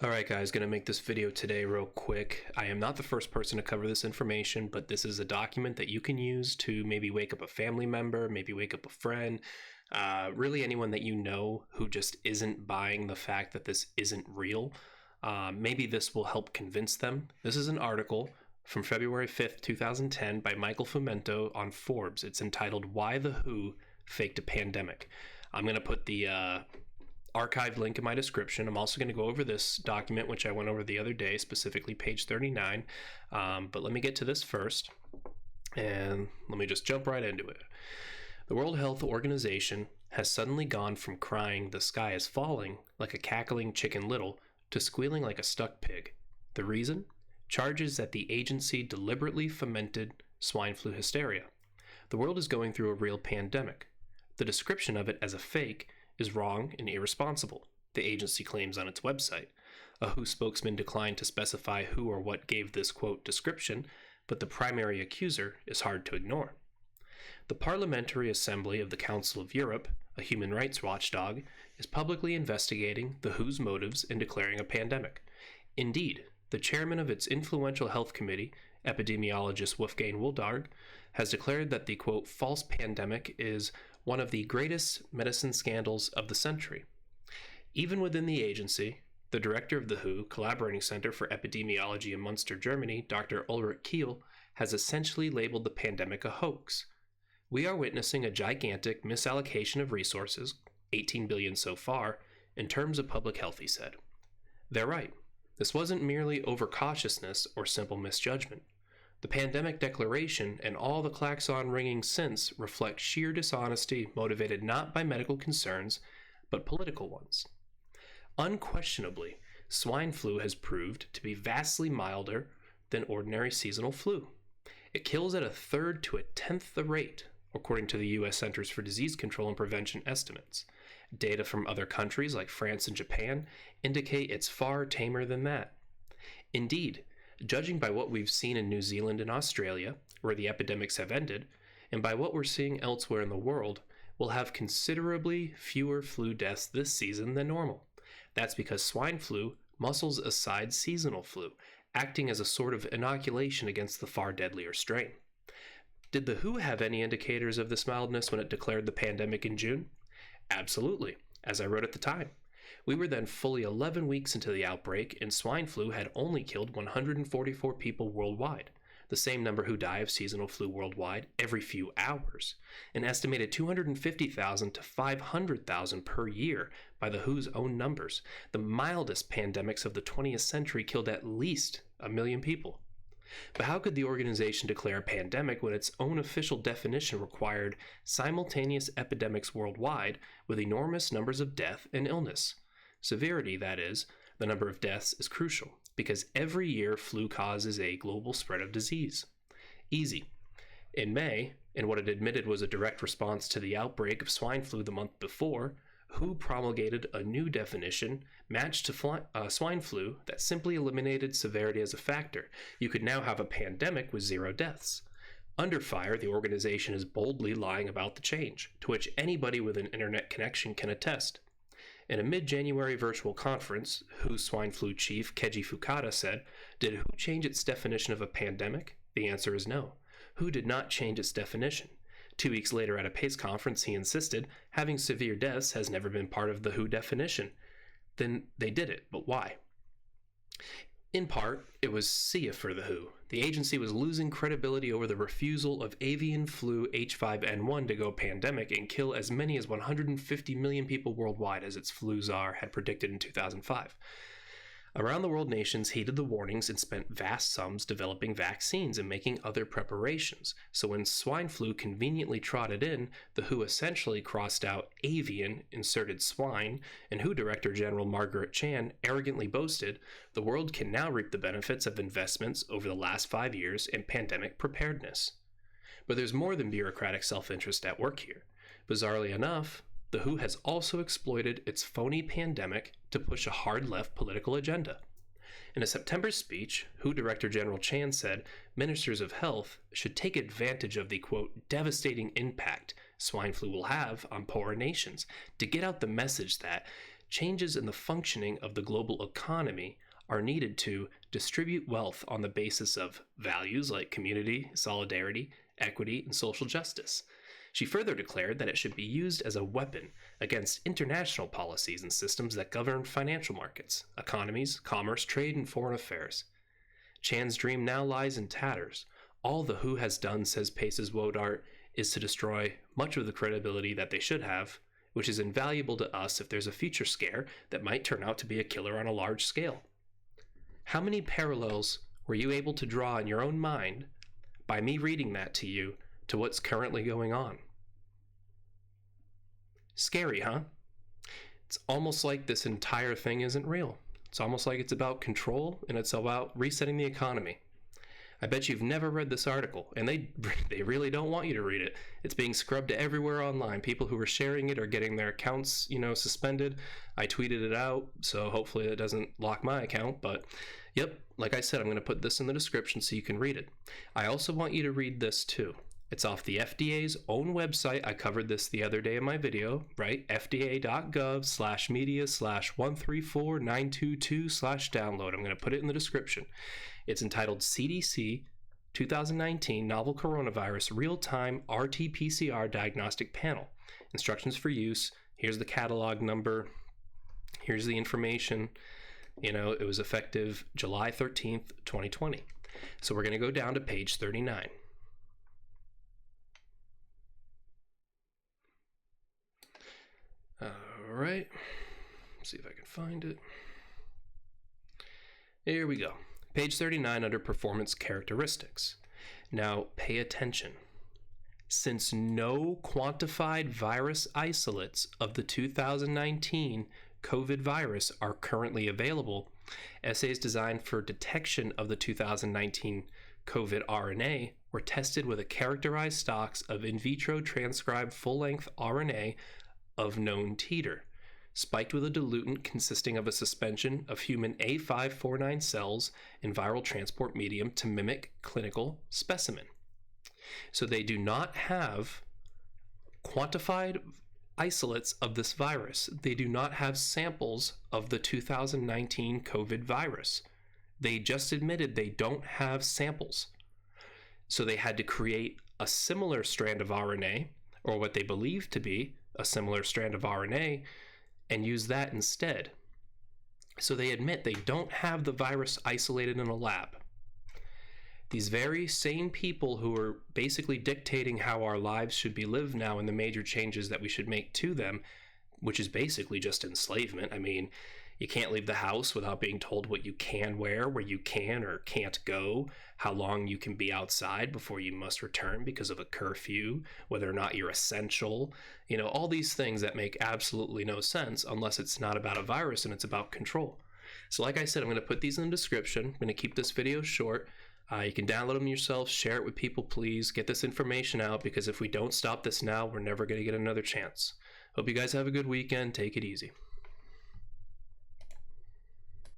Alright guys, gonna make this video today real quick. I am not the first person to cover this information, but this is a document that you can use to maybe wake up a family member, maybe wake up a friend, really anyone that you know who just isn't buying the fact that this isn't real. Maybe this will help convince them. This is an article from February 5th, 2010 by Michael Fumento on Forbes. It's entitled, "Why the WHO Faked a Pandemic." I'm gonna put the archived link in my description. I'm also going to go over this document, which I went over the other day, specifically page 39. But let me get to this first, and let me just jump right into it. The World Health Organization has suddenly gone from crying "the sky is falling" like a cackling Chicken Little to squealing like a stuck pig. The reason? Charges that the agency deliberately fomented swine flu hysteria. The world is going through a real pandemic. The description of it as a fake is wrong and irresponsible, the agency claims on its website. A WHO spokesman declined to specify who or what gave this, quote, description, but the primary accuser is hard to ignore. The Parliamentary Assembly of the Council of Europe, a human rights watchdog, is publicly investigating the WHO's motives in declaring a pandemic. Indeed, the chairman of its influential health committee, epidemiologist Wolfgang Wodarg, has declared that the, quote, false pandemic is one of the greatest medicine scandals of the century. Even within the agency, the director of the WHO Collaborating Center for Epidemiology in Munster, Germany, Dr. Ulrich Kiel, has essentially labeled the pandemic a hoax. "We are witnessing a gigantic misallocation of resources, 18 billion so far, in terms of public health," he said. They're right. This wasn't merely overcautiousness or simple misjudgment. The pandemic declaration and all the klaxon ringing since reflect sheer dishonesty motivated not by medical concerns, but political ones. Unquestionably, swine flu has proved to be vastly milder than ordinary seasonal flu. It kills at a third to a tenth the rate, according to the U.S. Centers for Disease Control and Prevention estimates. Data from other countries like France and Japan indicate it's far tamer than that. Indeed, judging by what we've seen in New Zealand and Australia, where the epidemics have ended, and by what we're seeing elsewhere in the world, we'll have considerably fewer flu deaths this season than normal. That's because swine flu muscles aside seasonal flu, acting as a sort of inoculation against the far deadlier strain. Did the WHO have any indicators of this mildness when it declared the pandemic in June? Absolutely, as I wrote at the time. We were then fully 11 weeks into the outbreak, and swine flu had only killed 144 people worldwide, the same number who die of seasonal flu worldwide every few hours, an estimated 250,000 to 500,000 per year by the WHO's own numbers. The mildest pandemics of the 20th century killed at least 1 million people. But how could the organization declare a pandemic when its own official definition required simultaneous epidemics worldwide with enormous numbers of death and illness? Severity, that is, the number of deaths is crucial, because every year flu causes a global spread of disease. Easy. In May, in what it admitted was a direct response to the outbreak of swine flu the month before, WHO promulgated a new definition matched to swine flu that simply eliminated severity as a factor. You could now have a pandemic with 0 deaths. Under fire, the organization is boldly lying about the change, to which anybody with an internet connection can attest. In a mid-January virtual conference, WHO's swine flu chief Keiji Fukada said, "Did WHO change its definition of a pandemic? The answer is no. WHO did not change its definition." 2 weeks later at a PACE conference, he insisted, having severe deaths has never been part of the WHO definition. Then they did it, but why? In part, it was SIA for the WHO. The agency was losing credibility over the refusal of avian flu H5N1 to go pandemic and kill as many as 150 million people worldwide, as its flu czar had predicted in 2005. Around the world, nations heeded the warnings and spent vast sums developing vaccines and making other preparations. So when swine flu conveniently trotted in, the WHO essentially crossed out avian, inserted swine, and WHO Director General Margaret Chan arrogantly boasted, "The world can now reap the benefits of investments over the last 5 years in pandemic preparedness." But there's more than bureaucratic self-interest at work here. Bizarrely enough, the WHO has also exploited its phony pandemic to push a hard-left political agenda. In a September speech, WHO Director General Chan said ministers of health should take advantage of the, quote, devastating impact swine flu will have on poorer nations to get out the message that changes in the functioning of the global economy are needed to distribute wealth on the basis of values like community, solidarity, equity, and social justice. She further declared that it should be used as a weapon against international policies and systems that govern financial markets, economies, commerce, trade, and foreign affairs. Chan's dream now lies in tatters. All the WHO has done, says Pace's Wodart, is to destroy much of the credibility that they should have, which is invaluable to us if there's a future scare that might turn out to be a killer on a large scale. How many parallels were you able to draw in your own mind by me reading that to you to what's currently going on? Scary, huh? It's almost like this entire thing isn't real. It's almost like it's about control and it's about resetting the economy. I bet you've never read this article, and they really don't want you to read it. It's being scrubbed everywhere online. People who are sharing it are getting their accounts, suspended. I tweeted it out, so hopefully it doesn't lock my account, but yep, like I said, I'm going to put this in the description so you can read it. I also want you to read this too. It's off the FDA's own website. I covered this the other day in my video, right? fda.gov/media/134922/download. I'm going to put it in the description. It's entitled CDC 2019 Novel Coronavirus Real-Time RT-PCR Diagnostic Panel. Instructions for use. Here's the catalog number. Here's the information. It was effective July 13th, 2020. So we're going to go down to page 39. All right. Let's see if I can find it. Here we go. Page 39 under Performance Characteristics. Now, pay attention. Since no quantified virus isolates of the 2019 COVID virus are currently available, assays designed for detection of the 2019 COVID RNA were tested with a characterized stocks of in vitro transcribed full-length RNA of known titer, spiked with a diluent consisting of a suspension of human A549 cells in viral transport medium to mimic clinical specimen. So they do not have quantified isolates of this virus. They do not have samples of the 2019 COVID virus. They just admitted they don't have samples. So they had to create a similar strand of RNA, or what they believe to be a similar strand of RNA, and use that instead. So they admit they don't have the virus isolated in a lab. These very same people who are basically dictating how our lives should be lived now and the major changes that we should make to them, which is basically just enslavement. I mean, you can't leave the house without being told what you can wear, where you can or can't go, how long you can be outside before you must return because of a curfew, whether or not you're essential, all these things that make absolutely no sense unless it's not about a virus and it's about control. So like I said, I'm going to put these in the description. I'm going to keep this video short. You can download them yourself, share it with people, please. Get this information out, because if we don't stop this now, we're never going to get another chance. Hope you guys have a good weekend. Take it easy.